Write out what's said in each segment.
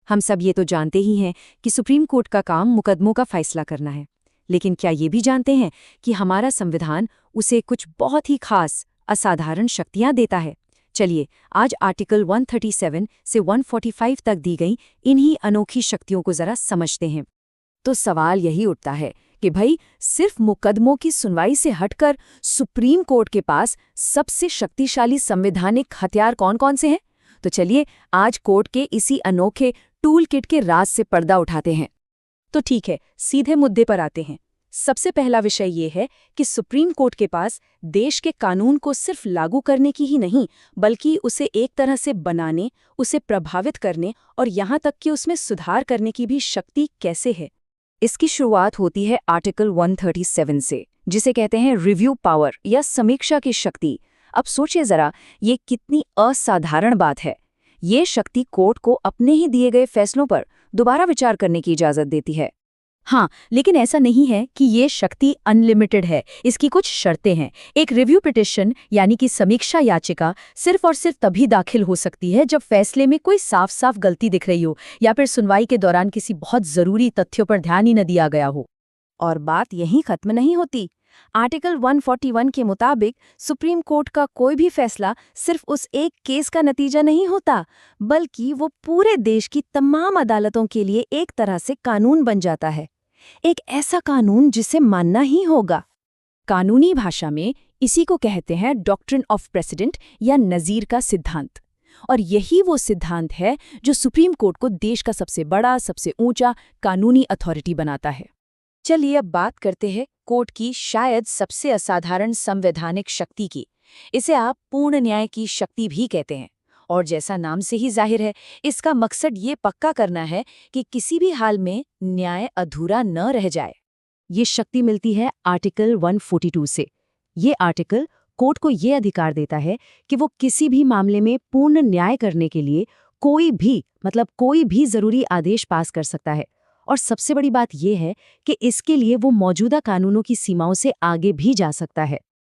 हम सब ये तो जानते ही हैं कि सुप्रीम कोर्ट का काम मुकदमों का फैसला करना है, लेकिन क्या ये भी जानते हैं कि हमारा संविधान उसे कुछ बहुत ही खास, असाधारण शक्तियां देता है। चलिए आज आर्टिकल 137 से 145 तक दी गई इन्हीं अनोखी शक्तियों को जरा समझते हैं। तो सवाल यही उठता है कि भाई सिर्फ मुकदमों की सुनवाई से हटकर सुप्रीम कोर्ट के पास सबसे शक्तिशाली संवैधानिक हथियार कौन-कौन से हैं? तो चलिए आज कोर्ट के इसी अनोखे टूल किट के राज से पर्दा उठाते हैं। तो ठीक है, सीधे मुद्दे पर आते हैं। सबसे पहला विषय ये है कि सुप्रीम कोर्ट के पास देश के कानून को सिर्फ लागू करने की ही नहीं, बल्कि उसे एक तरह से बनाने, उसे प्रभावित करने और यहाँ तक कि उसमें सुधार करने की भी शक्ति कैसे है। इसकी शुरुआत होती है आर्टिकल 137 से, जिसे कहते हैं रिव्यू पावर या समीक्षा की शक्ति। अब सोचिए जरा, ये कितनी असाधारण बात है। ये शक्ति कोर्ट को अपने ही दिए गए फैसलों पर दोबारा विचार करने की इजाजत देती है। हाँ, लेकिन ऐसा नहीं है कि ये शक्ति अनलिमिटेड है। इसकी कुछ शर्तें हैं। एक रिव्यू पिटिशन यानी कि समीक्षा याचिका सिर्फ और सिर्फ तभी दाखिल हो सकती है जब फैसले में कोई साफ साफ गलती दिख रही हो या फिर सुनवाई के दौरान किसी बहुत जरूरी तथ्यों पर ध्यान ही न दिया गया हो। और बात यहीं खत्म नहीं होती। आर्टिकल 141 के मुताबिक सुप्रीम कोर्ट का कोई भी फैसला सिर्फ उस एक केस का नतीजा नहीं होता, बल्कि वो पूरे देश की तमाम अदालतों के लिए एक तरह से कानून बन जाता है। एक ऐसा कानून जिसे मानना ही होगा। कानूनी भाषा में इसी को कहते हैं डॉक्ट्रिन ऑफ प्रेसिडेंट या नज़ीर का सिद्धांत। और यही वो सिद्धांत है जो सुप्रीम कोर्ट को देश का सबसे बड़ा, सबसे ऊंचा कानूनी अथॉरिटी बनाता है। चलिए अब बात करते हैं कोर्ट की शायद सबसे असाधारण संवैधानिक शक्ति की। इसे आप पूर्ण न्याय की शक्ति भी कहते हैं। और जैसा नाम से ही जाहिर है, इसका मकसद ये पक्का करना है कि किसी भी हाल में न्याय अधूरा न रह जाए। ये शक्ति मिलती है आर्टिकल 142 से। ये आर्टिकल कोर्ट को ये अधिकार देता है कि वो किसी भी मामले में पूर्ण न्याय करने के लिए कोई भी जरूरी आदेश पास कर सकता है। और सबसे बड़ी बात यह है कि इसके लिए वो मौजूदा कानूनों की सीमाओं से आगे भी जा सकता है।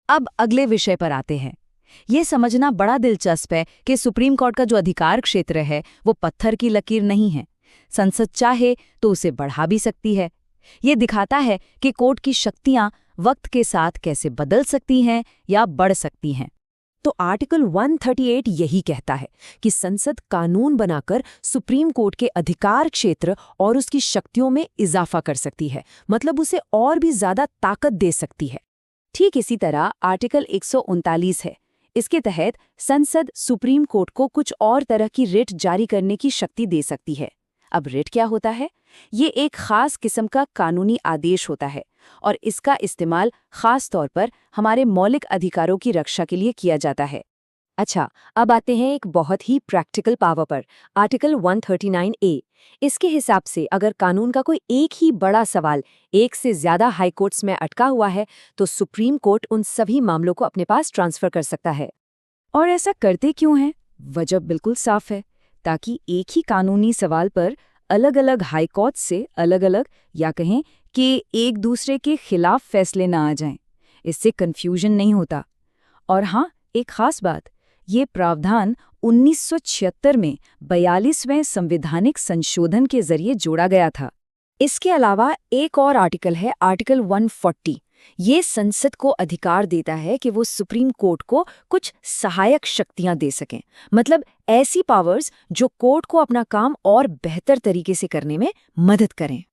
अब अगले विषय पर आते हैं। ये समझना बड़ा दिलचस्प है कि सुप्रीम कोर्ट का जो अधिकार क्षेत्र है वो पत्थर की लकीर नहीं है। संसद चाहे तो उसे बढ़ा भी सकती है। ये दिखाता है कि कोर्ट की शक्तियां वक्त के साथ कैसे बदल सकती हैं या बढ़ सकती हैं। तो आर्टिकल 138 यही कहता है कि संसद कानून बनाकर सुप्रीम कोर्ट के अधिकार क्षेत्र और उसकी शक्तियों में इजाफा कर सकती है, मतलब उसे और भी ज्यादा ताकत दे सकती है। ठीक इसी तरह आर्टिकल 139 है। इसके तहत संसद सुप्रीम कोर्ट को कुछ और तरह की रिट जारी करने की शक्ति दे सकती है। अब रिट क्या होता है? ये एक खास किस्म का कानूनी आदेश होता है और इसका इस्तेमाल खास तौर पर हमारे मौलिक अधिकारों की रक्षा के लिए किया जाता है। अच्छा, अब आते हैं एक बहुत ही प्रैक्टिकल पावर पर, आर्टिकल 139A। इसके हिसाब से अगर कानून का कोई एक ही बड़ा सवाल एक से ज्यादा हाई कोर्ट्स में अटका हुआ है, तो सुप्रीम कोर्ट उन सभी मामलों को अपने पास ट्रांसफर कर सकता है। और ऐसा करते क्यों है? वजह बिल्कुल साफ है, ताकि एक ही कानूनी सवाल पर अलग अलग हाई कोर्ट से अलग-अलग या कहें कि एक दूसरे के खिलाफ फैसले ना आ जाएं। इससे कंफ्यूजन नहीं होता। और हाँ, एक खास बात, ये प्रावधान 1976 में 42वें संवैधानिक संशोधन के जरिए जोड़ा गया था। इसके अलावा एक और आर्टिकल है, आर्टिकल 140। ये संसद को अधिकार देता है कि वो सुप्रीम कोर्ट को कुछ सहायक शक्तियां दे सकें, मतलब ऐसी पावर्स जो कोर्ट को अपना काम और बेहतर तरीके से करने में मदद करें।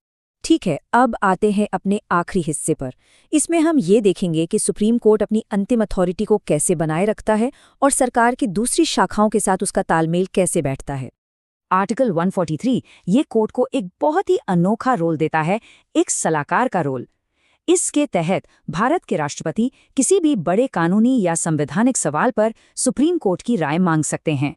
ठीक है, अब आते हैं अपने आखिरी हिस्से पर। इसमें हम ये देखेंगे कि सुप्रीम कोर्ट अपनी अंतिम अथॉरिटी को कैसे बनाए रखता है और सरकार की दूसरी शाखाओं के साथ उसका तालमेल कैसे बैठता है। आर्टिकल 143 ये कोर्ट को एक बहुत ही अनोखा रोल देता है, एक सलाहकार का रोल। इसके तहत भारत के राष्ट्रपति किसी भी बड़े कानूनी या संवैधानिक सवाल पर सुप्रीम कोर्ट की राय मांग सकते हैं।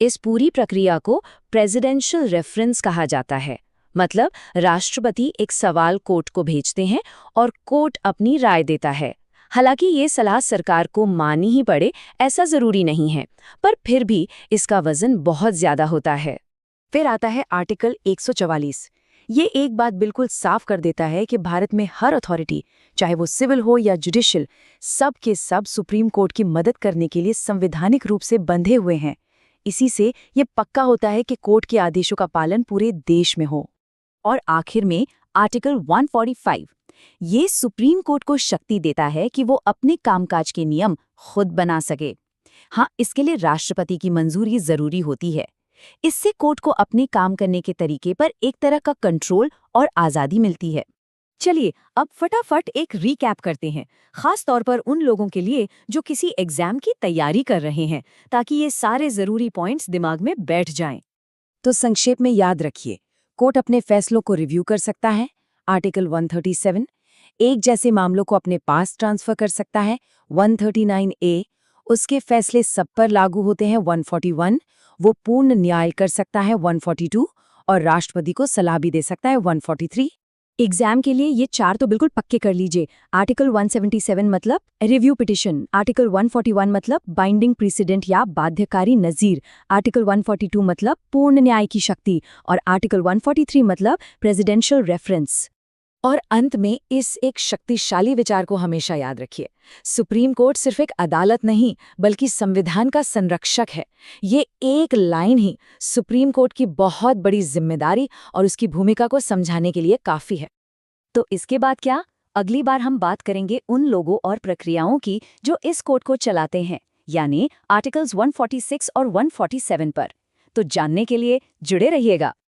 इस पूरी प्रक्रिया को प्रेसिडेंशियल रेफरेंस कहा जाता है, मतलब राष्ट्रपति एक सवाल कोर्ट को भेजते हैं और कोर्ट अपनी राय देता है। हालांकि ये सलाह सरकार को माननी ही पड़े ऐसा जरूरी नहीं है, पर फिर भी इसका वजन बहुत ज्यादा होता है। फिर आता है आर्टिकल 144। ये एक बात बिल्कुल साफ कर देता है कि भारत में हर अथॉरिटी, चाहे वो सिविल हो या जुडिशियल, सब के सब सुप्रीम कोर्ट की मदद करने के लिए संवैधानिक रूप से बंधे हुए हैं। इसी से ये पक्का होता है कि कोर्ट के आदेशों का पालन पूरे देश में हो। और आखिर में आर्टिकल 145 ये सुप्रीम कोर्ट को शक्ति देता है कि वो अपने कामकाज के नियम खुद बना सके। हाँ, इसके लिए राष्ट्रपति की मंजूरी जरूरी होती है। इससे कोर्ट को अपने काम करने के तरीके पर एक तरह का कंट्रोल और आज़ादी मिलती है। चलिए अब फटाफट एक रीकैप करते हैं, खास तौर पर उन लोगों के लिए जो किसी एग्जाम की तैयारी कर रहे हैं, ताकि ये सारे जरूरी पॉइंट्स दिमाग में बैठ जाएं। तो संक्षेप में याद रखिए, कोर्ट अपने फैसलों को रिव्यू कर सकता है, आर्टिकल 137, एक जैसे मामलों को अपने पास ट्रांसफर कर सकता है, 139A, उसके फैसले सब पर लागू होते हैं, 141, वो पूर्ण न्याय कर सकता है, 142, और राष्ट्रपति को सलाह भी दे सकता है, 143। एग्जाम के लिए ये 4 तो बिल्कुल पक्के कर लीजिए। आर्टिकल 177 मतलब रिव्यू पिटिशन, आर्टिकल 141 मतलब बाइंडिंग प्रेसिडेंट या बाध्यकारी नज़ीर, आर्टिकल 142 मतलब पूर्ण न्याय की शक्ति, और आर्टिकल 143 मतलब प्रेसिडेंशियल रेफरेंस। और अंत में इस एक शक्तिशाली विचार को हमेशा याद रखिए, सुप्रीम कोर्ट सिर्फ एक अदालत नहीं बल्कि संविधान का संरक्षक है। ये एक लाइन ही सुप्रीम कोर्ट की बहुत बड़ी जिम्मेदारी और उसकी भूमिका को समझाने के लिए काफी है। तो इसके बाद क्या? अगली बार हम बात करेंगे उन लोगों और प्रक्रियाओं की जो इस कोर्ट को चलाते हैं, यानी आर्टिकल्स 146 और 147 पर। तो जानने के लिए जुड़े रहिएगा।